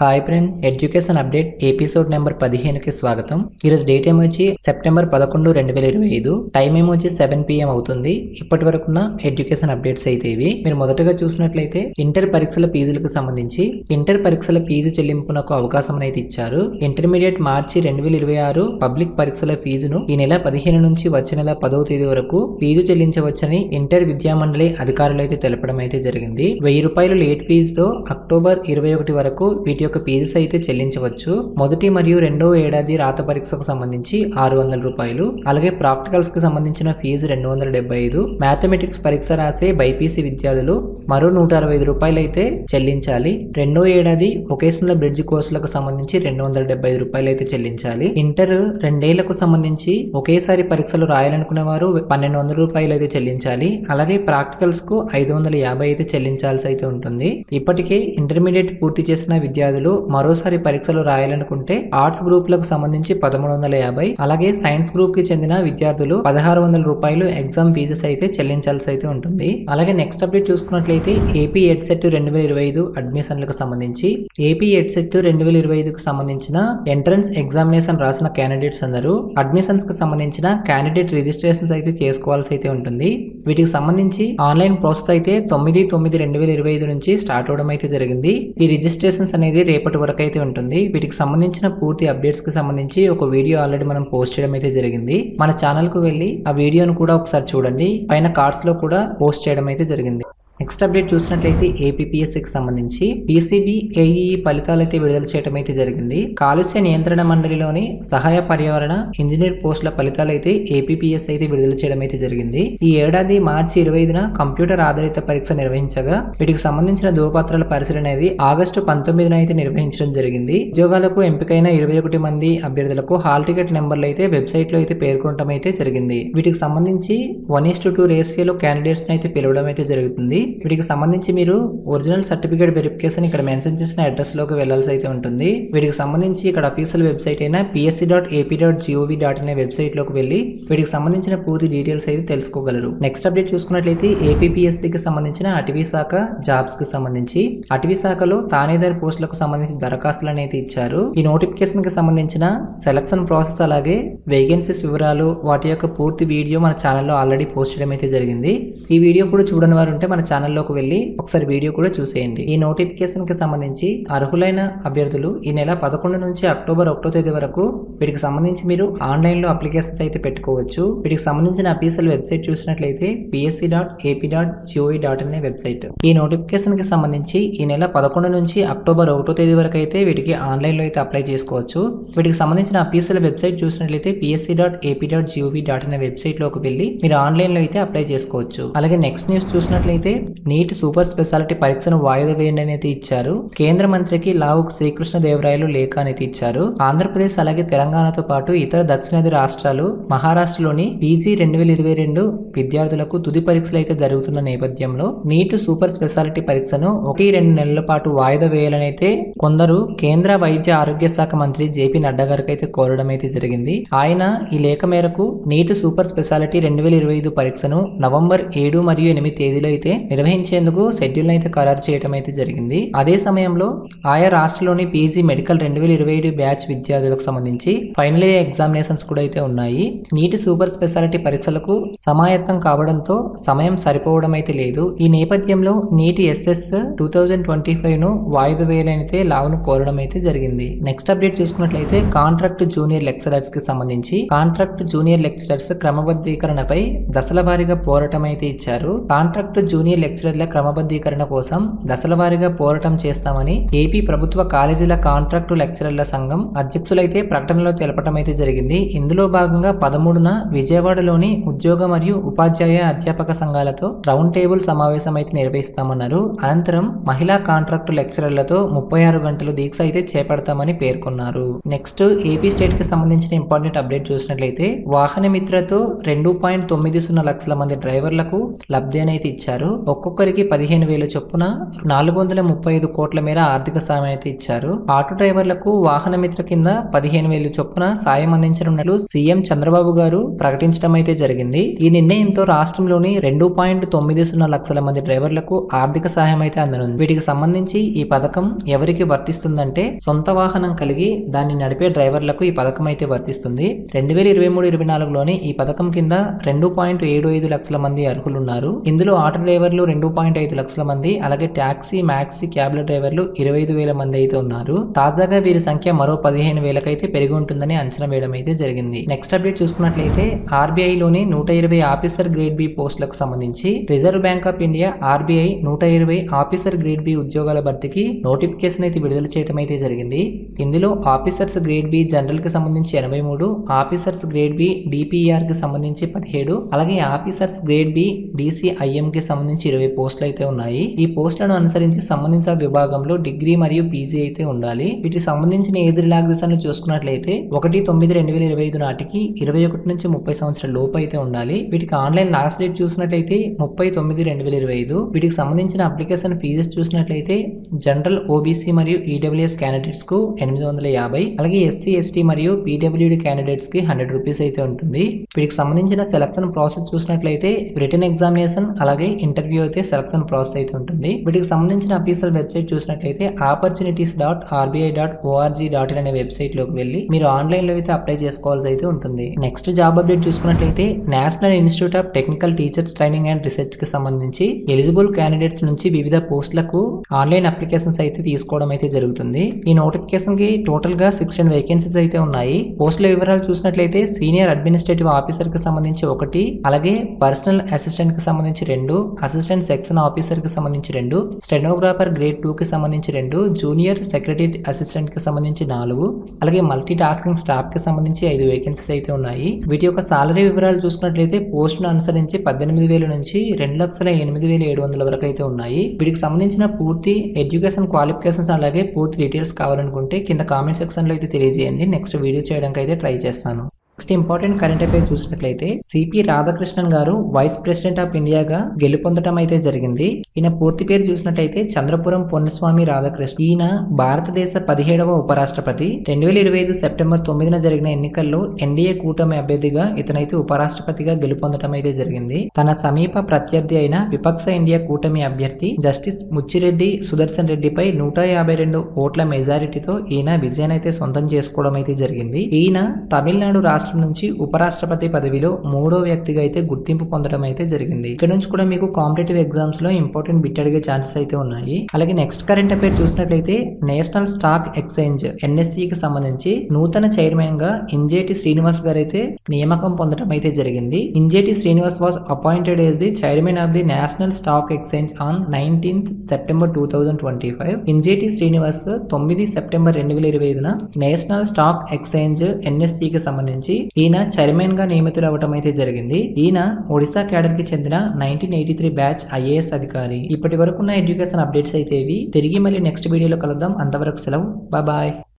Hi friends, education update episode number 15కి స్వాగతం. ఈరోజు డేట్ ఏమొచ్చి సెప్టెంబర్ 11, 2025. టైం ఏమొచ్చి 7 PM అవుతుంది. ఇప్పటి వరకున్న ఎడ్యుకేషన్ అప్డేట్స్ అయితే ఇవి. మీరు మొదటగా చూసినట్లయితే ఇంటర్ పరీక్షల ఫీజులకు సంబంధించి ఇంటర్ పరీక్షల ఫీజు చెల్లింపునకు అవకాశం అయితే ఇచ్చారు. ఇంటర్మీడియట్ మార్చి 2026 పబ్లిక్ పరీక్షల ఫీజును ఈ నెల 15 నుంచి వచ్చే నెల 10వ తేదీ వరకు ఫీజు చెల్లించవచ్చని ఇంటర్ విద్యామండలి అధికారులు అయితే తెలపడం అయితే జరిగింది. ₹1000 లేట్ ఫీజుతో అక్టోబర్ 21 వరకు వీటి యొక్క ఫీజెస్ అయితే చెల్లించవచ్చు. మొదటి మరియు రెండో ఏడాది రాత పరీక్షకు సంబంధించి ₹600, అలాగే ప్రాక్టికల్స్ కి సంబంధించిన ఫీజు 275, మ్యాథమెటిక్స్ పరీక్ష రాసే బైపీసీ విద్యార్థులు మరో ₹165 అయితే చెల్లించాలి. రెండో ఏడాది వొకేషనల్ బ్రిడ్జ్ కోర్సులకు సంబంధించి ₹275 అయితే చెల్లించాలి. ఇంటర్ రెండేళ్లకు సంబంధించి ఒకేసారి పరీక్షలు రాయాలనుకునే వారు ₹1200 అయితే చెల్లించాలి. అలాగే ప్రాక్టికల్స్ కు ₹550 అయితే చెల్లించాల్సి అయితే ఉంటుంది. ఇప్పటికే ఇంటర్మీడియట్ పూర్తి చేసిన విద్యార్థులు మరోసారి పరీక్షలు రాయాలనుకుంటే ఆర్ట్స్ గ్రూపులకు సంబంధించి ₹1350, అలాగే సైన్స్ గ్రూప్ కి చెందిన విద్యార్థులు ₹1600 ఎగ్జామ్ ఫీజెస్ అయితే చెల్లించాల్సి అయితే ఉంటుంది. అలాగే నెక్స్ట్ అప్డేట్ చూసుకున్నట్లయితే ఏపీ ఎడ్సెట్ 2025 అడ్మిషన్లకు సంబంధించి ఏపీ ఎడ్సెట్ 2025కు సంబంధించిన ఎంట్రన్స్ ఎగ్జామినేషన్ రాసిన క్యాండిడేట్స్ అందరూ అడ్మిషన్స్ కి సంబంధించిన క్యాండిడేట్ రిజిస్ట్రేషన్స్ అయితే చేసుకోవాల్సి అయితే ఉంటుంది. వీటికి సంబంధించి ఆన్లైన్ ప్రాసెస్ అయితే 9/9/2025 నుంచి స్టార్ట్ అవడం అయితే జరిగింది. ఈ రిజిస్ట్రేషన్స్ అనేది రేపటి వరకు అయితే ఉంటుంది. వీటికి సంబంధించిన పూర్తి అప్డేట్స్ కి సంబంధించి ఒక వీడియో ఆల్రెడీ మనం పోస్ట్ చేయడం అయితే జరిగింది. మన ఛానల్ కు వెళ్ళి ఆ వీడియోను కూడా ఒకసారి చూడండి. పైన కార్డ్స్ లో కూడా పోస్ట్ చేయడం అయితే జరిగింది. నెక్స్ట్ అప్డేట్ చూసినట్లయితే ఏపీపీఎస్సీకి సంబంధించి పీసీబీ ఏఈఈ ఫలితాలు అయితే విడుదల చేయడం అయితే జరిగింది. కాలుష్య నియంత్రణ మండలిలోని సహాయ పర్యావరణ ఇంజనీర్ పోస్టుల ఫలితాలు అయితే ఏపీపీఎస్సీ అయితే విడుదల చేయడం అయితే జరిగింది. ఈ ఏడాది మార్చి 25న కంప్యూటర్ ఆధారిత పరీక్ష నిర్వహించగా వీటికి సంబంధించిన ధృవపత్రాల పరిశీలన అనేది ఆగస్టు 19న అయితే నిర్వహించడం జరిగింది. ఉద్యోగాలకు ఎంపికైన 21 మంది అభ్యర్థులకు హాల్ టికెట్ నెంబర్లు అయితే వెబ్సైట్ లో అయితే పేర్కొనడం అయితే జరిగింది. వీటికి సంబంధించి 1:2 రేషియోలో క్యాండిడేట్స్ అయితే పిలవడం అయితే జరుగుతుంది. వీటికి సంబంధించి మీరు ఒరిజినల్ సర్టిఫికేట్ వెరిఫికేషన్ ఇక్కడ మెన్షన్ చేసిన అడ్రస్ లోకి వెళ్లాల్సి అయితే ఉంటుంది. వీటికి సంబంధించి ఇక్కడ అఫీషియల్ వెబ్సైట్ అయిన psc.ap.gov.in వెబ్సైట్ లోకి వెళ్లి వీటికి సంబంధించిన పూర్తి డీటెయిల్స్ అయితే తెలుసుకోగలరు. నెక్స్ట్ అప్డేట్ చూసుకున్నట్లయితే ఏపీపీఎస్సీకి సంబంధించిన అటవీ శాఖ జాబ్స్ కి సంబంధించి అటవీ శాఖలో తానేదారి పోస్టులకు సంబంధించి దరఖాస్తులను అయితే ఇచ్చారు. ఈ నోటిఫికేషన్ కి సంబంధించిన సెలక్షన్ ప్రాసెస్ అలాగే వేకెన్సీస్ వివరాలు వాటి యొక్క పూర్తి వీడియో మన ఛానల్లో ఆల్రెడీ పోస్ట్ చేయడం అయితే జరిగింది. ఈ వీడియో కూడా చూడని వారు ఉంటే మన ఛానల్లోకి వెళ్ళి ఒకసారి వీడియో కూడా చూసేయండి. ఈ నోటిఫికేషన్ కి సంబంధించి అర్హులైన అభ్యర్థులు ఈ నెల 11 నుంచి అక్టోబర్ 1వ తేదీ వరకు వీటికి సంబంధించి మీరు ఆన్లైన్ లో అప్లికేషన్స్ అయితే పెట్టుకోవచ్చు. వీటికి సంబంధించిన అఫీషియల్ వెబ్సైట్ చూసినట్లయితే psc.ap.gov.in వెబ్సైట్. ఈ నోటిఫికేషన్ కి సంబంధించి ఈ నెల 11 నుంచి అక్టోబర్ 1వ తేదీ వరకు అయితే వీటికి ఆన్లైన్ లో అయితే అప్లై చేసుకోవచ్చు. వీటికి సంబంధించిన అఫీషియల్ వెబ్సైట్ చూసినట్లయితే psc.ap.gov.in వెబ్సైట్ లోకి వెళ్ళి మీరు ఆన్లైన్ లో అయితే అప్లై చేసుకోవచ్చు. అలాగే నెక్స్ట్ న్యూస్ చూసినట్లయితే నీట్ సూపర్ స్పెషాలిటీ పరీక్షను వాయిదా వేయండి అనేది ఇచ్చారు. కేంద్ర మంత్రికి లావు శ్రీకృష్ణదేవరాయలు లేఖ అనేది ఇచ్చారు. ఆంధ్రప్రదేశ్ అలాగే తెలంగాణతో పాటు ఇతర దక్షిణాది రాష్ట్రాలు మహారాష్ట్రలోని పీజీ 2022 విద్యార్థులకు తుది పరీక్షలు అయితే జరుగుతున్న నేపథ్యంలో నీట్ సూపర్ స్పెషాలిటీ పరీక్షను 1-2 నెలల పాటు వాయిదా వేయాలని అయితే కొందరు కేంద్ర వైద్య ఆరోగ్య శాఖ మంత్రి జేపీ నడ్డా గారికి అయితే కోరడం అయితే జరిగింది. ఆయన ఈ లేఖ మేరకు నీట్ సూపర్ స్పెషాలిటీ 2025 పరీక్షను నవంబర్ 7 మరియు 8 తేదీలో అయితే నిర్వహించేందుకు షెడ్యూల్ అయితే ఖరారు చేయడం అయితే జరిగింది. అదే సమయంలో ఆయా రాష్ట్రంలోని పీజీ మెడికల్ 2027 బ్యాచ్ విద్యార్థులకు సంబంధించి ఫైనల్ ఇయర్ ఎగ్జామినేషన్స్ కూడా అయితే ఉన్నాయి. నీట్ సూపర్ స్పెషాలిటీ పరీక్షలకు సమాయత్తం కావడంతో సమయం సరిపోవడం అయితే లేదు. ఈ నేపథ్యంలో నీట్ ఎస్ఎస్ 2025 ను వాయిదా వేయాలనైతే లావును కోరడం అయితే జరిగింది. నెక్స్ట్ అప్డేట్ చూసుకున్నట్లయితే కాంట్రాక్ట్ జూనియర్ లెక్చరర్స్ కి సంబంధించి కాంట్రాక్ట్ జూనియర్ లెక్చరర్స్ క్రమబద్ధీకరణపై దశల వారీగా పోరాటం అయితే ఇచ్చారు. కాంట్రాక్ట్ జూనియర్ లెక్చరర్ల క్రమబద్ధీకరణ కోసం దశల వారీగా పోరాటం చేస్తామని ఏపీ ప్రభుత్వ కాలేజీల కాంట్రాక్టు లెక్చరర్ల సంఘం అధ్యక్షులైతే ప్రకటనలో తెలపడం అయితే జరిగింది. ఇందులో భాగంగా 13న విజయవాడలోని ఉద్యోగ మరియు ఉపాధ్యాయ అధ్యాపక సంఘాలతో రౌండ్ టేబుల్ సమావేశం అయితే నిర్వహిస్తామన్నారు. అనంతరం మహిళా కాంట్రాక్టు లెక్చరర్లతో 36 గంటలు దీక్ష అయితే చేపడతామని పేర్కొన్నారు. నెక్స్ట్ ఏపీ స్టేట్ కి సంబంధించిన ఇంపార్టెంట్ అప్డేట్ చూసినట్లయితే వాహన మిత్రతో 2.90 లక్షల మంది డ్రైవర్లకు లబ్ధి అనేది ఇచ్చారు. ఒక్కొక్కరికి 15,000 చొప్పున 435 కోట్ల మేర ఆర్థిక సాయం అయితే ఇచ్చారు. ఆటో డ్రైవర్లకు వాహన మిత్ర కింద 15,000 చొప్పున సాయం అందించనున్నట్లు సీఎం చంద్రబాబు గారు ప్రకటించడం అయితే జరిగింది. ఈ నిర్ణయంతో రాష్ట్రంలోని 2.90 లక్షల మంది డ్రైవర్లకు ఆర్థిక సాయం అయితే అందనుంది. వీటికి సంబంధించి ఈ పథకం ఎవరికి వర్తిస్తుందంటే సొంత వాహనం కలిగి దాన్ని నడిపే డ్రైవర్లకు ఈ పథకం అయితే వర్తిస్తుంది. 2023-24లోని ఈ పథకం కింద 2.75 లక్షల మంది అర్హులున్నారు. ఇందులో ఆటో డ్రైవర్లు 2.5 లక్షల మంది, అలాగే టాక్సీ, మ్యాక్సీ, క్యాబ్ల డ్రైవర్లు 25,000 మంది అయితే ఉన్నారు. తాజాగా వీరి సంఖ్య మరో 15,000 అయితే పెరిగి ఉంటుందని అంచనా వేయడం అయితే జరిగింది. నెక్స్ట్ అప్డేట్ చూసుకున్నట్లయితే ఆర్బీఐలోని 120 ఆఫీసర్ గ్రేడ్ బి పోస్టులకు సంబంధించి reserve bank of India RBI 120 officer grade B ఉద్యోగాల భర్తీకి నోటిఫికేషన్ అయితే విడుదల చేయడం అయితే జరిగింది. ఇందులో ఆఫీసర్స్ గ్రేడ్ బి జనరల్ కి సంబంధించి 83, ఆఫీసర్స్ గ్రేడ్ బి డిపిఆర్ కి సంబంధించి 17, అలాగే ఆఫీసర్స్ గ్రేడ్ బి డిసిఐఎం కి సంబంధించి 20 పోస్టులు అయితే ఉన్నాయి. ఈ పోస్టులను అనుసరించి సంబంధిత విభాగంలో డిగ్రీ మరియు పీజీ అయితే ఉండాలి. వీటికి సంబంధించిన ఏజ్ రిలాక్సేషన్ చూసుకున్నట్లయితే 1/9/2025 నాటికి 21 నుంచి 30 సంవత్సరాల లోపు అయితే ఉండాలి. వీటికి ఆన్లైన్ లాస్ట్ డేట్ చూసినట్లయితే 30/9/2025. వీటికి సంబంధించిన అప్లికేషన్ ఫీజెస్ చూసినట్లయితే జనరల్, ఓబీసీ మరియు ఈడబ్ల్యూఎస్ క్యాండిడేట్స్ కు 850, అలాగే ఎస్సీ, ఎస్టీ మరియు పీడబ్ల్యూడి క్యాండిడేట్స్ కి 100 రూపీస్ అయితే ఉంటుంది. వీటికి సంబంధించిన సెలక్షన్ ప్రాసెస్ చూసినట్లయితే రిటన్ ఎగ్జామినేషన్, అలాగే ఇంటర్వ్యూ అయితే సెలక్షన్ ప్రాసెస్ అయితే ఉంటుంది. వీటికి సంబంధించిన అఫీషియల్ వెబ్సైట్ చూసినట్లయితే opportunities.rbi.org.in అనే వెబ్సైట్ లోకి వెళ్ళి మీరు ఆన్లైన్ లో అయితే అప్లై చేసుకోవాల్సి అయితే ఉంటుంది. నెక్స్ట్ జాబ్ అప్డేట్ చూసుకున్నట్లయితే national institute of technical teachers training and research కి సంబంధించి ఎలిజిబుల్ క్యాండిడేట్స్ నుంచి వివిధ పోస్టులకు ఆన్లైన్ అప్లికేషన్స్ అయితే తీసుకోవడం అయితే జరుగుతుంది. ఈ నోటిఫికేషన్ కి టోటల్ గా 16 వేకెన్సీస్ అయితే ఉన్నాయి. పోస్టుల వివరాలు చూసినట్లయితే సీనియర్ అడ్మినిస్ట్రేటివ్ ఆఫీసర్ కి సంబంధించి 1, అలాగే పర్సనల్ అసిస్టెంట్ కి సంబంధించి 2, అసిస్టెంట్ సెక్షన్ ఆఫీసర్ కి సంబంధించి 2, స్టెనోగ్రాఫర్ గ్రేడ్ 2 కి సంబంధించి 2, జూనియర్ సెక్రటరీ అసిస్టెంట్ కి సంబంధించి 4, అలాగే మల్టీ టాస్కింగ్ స్టాఫ్ కి సంబంధించి 5 వేకెన్సీస్ అయితే ఉన్నాయి. వీటి యొక్క సాలరీ వివరాలు చూసుకున్నట్లయితే పోస్టును అనుసరించి 18,000 నుంచి 2,08,700 వరకు అయితే ఉన్నాయి. వీటికి సంబంధించిన పూర్తి ఎడ్యుకేషన్ క్వాలిఫికేషన్స్ అలాగే పూర్తి డీటెయిల్స్ కావాలనుకుంటే కింద కామెంట్ సెక్షన్ లో అయితే తెలియజేయండి. నెక్స్ట్ వీడియో చేయడానికి అయితే ట్రై చేస్తాను. నెక్స్ట్ ఇంపార్టెంట్ కరెంట్ అఫైర్ చూసినట్లయితే సిపి రాధాకృష్ణన్ గారు వైస్ ప్రెసిడెంట్ ఆఫ్ ఇండియాగా గెలుపొందడం అయితే జరిగింది. ఈయన పూర్తి పేరు చూసినట్లయితే చంద్రపురం పొన్నుస్వామి రాధాకృష్ణ. ఈయన భారతదేశ 17వ ఉపరాష్ట్రపతి. 2025 సెప్టెంబర్ 9న జరిగిన ఎన్నికల్లో ఎన్డీఏ కూటమి అభ్యర్థిగా ఇతనైతే ఉపరాష్ట్రపతిగా గెలుపొందడం అయితే జరిగింది. తన సమీప ప్రత్యర్థి అయిన విపక్ష ఇండియా కూటమి అభ్యర్థి జస్టిస్ ముచ్చిరెడ్డి సుదర్శన్ రెడ్డిపై 152 ఓట్ల మెజారిటీతో ఈయన విజయాన్ని అయితే సొంతం చేసుకోవడం అయితే జరిగింది. ఈయన తమిళనాడు రాష్ట్రం నుంచి ఉపరాష్ట్రపతి పదవిలో 3వ వ్యక్తిగా అయితే గుర్తింపు పొందడం అయితే జరిగింది. ఇక్కడ నుంచి కూడా మీకు కాంపిటేటివ్ ఎగ్జామ్స్ లో ఇంపార్టెంట్ బిట్ అడిగే ఛాన్సెస్ అయితే ఉన్నాయి. అలాగే నెక్స్ట్ కరెంట్ అఫైర్ చూసినట్లయితే నేషనల్ స్టాక్ ఎక్స్చేంజ్ ఎన్ఎస్ఈ కి సంబంధించి నూతన చైర్మన్ గా ఇంజేటి శ్రీనివాస్ గారు అయితే నియామకం పొందడం అయితే జరిగింది. Injeti Srinivas was appointed as the chairman of the National Stock Exchange on 19th September 2025. Injeti Srinivas 9 September 2025న నేషనల్ స్టాక్ ఎక్స్చేంజ్ ఎన్ఎస్ఈ కి సంబంధించి ఈయన చైర్మన్ గా నియమితులు అవ్వడం అయితే జరిగింది. ఈయన ఒడిశా క్యాడర్ కి చెందిన 1983 బ్యాచ్ ఐఏఎస్ అధికారి. ఇప్పటి వరకు ఉన్న ఎడ్యుకేషన్ అప్డేట్స్ అయితే ఇవి. తిరిగి మళ్ళీ నెక్స్ట్ వీడియోలో కలుద్దాం. అంతవరకు సెలవు. బాయ్.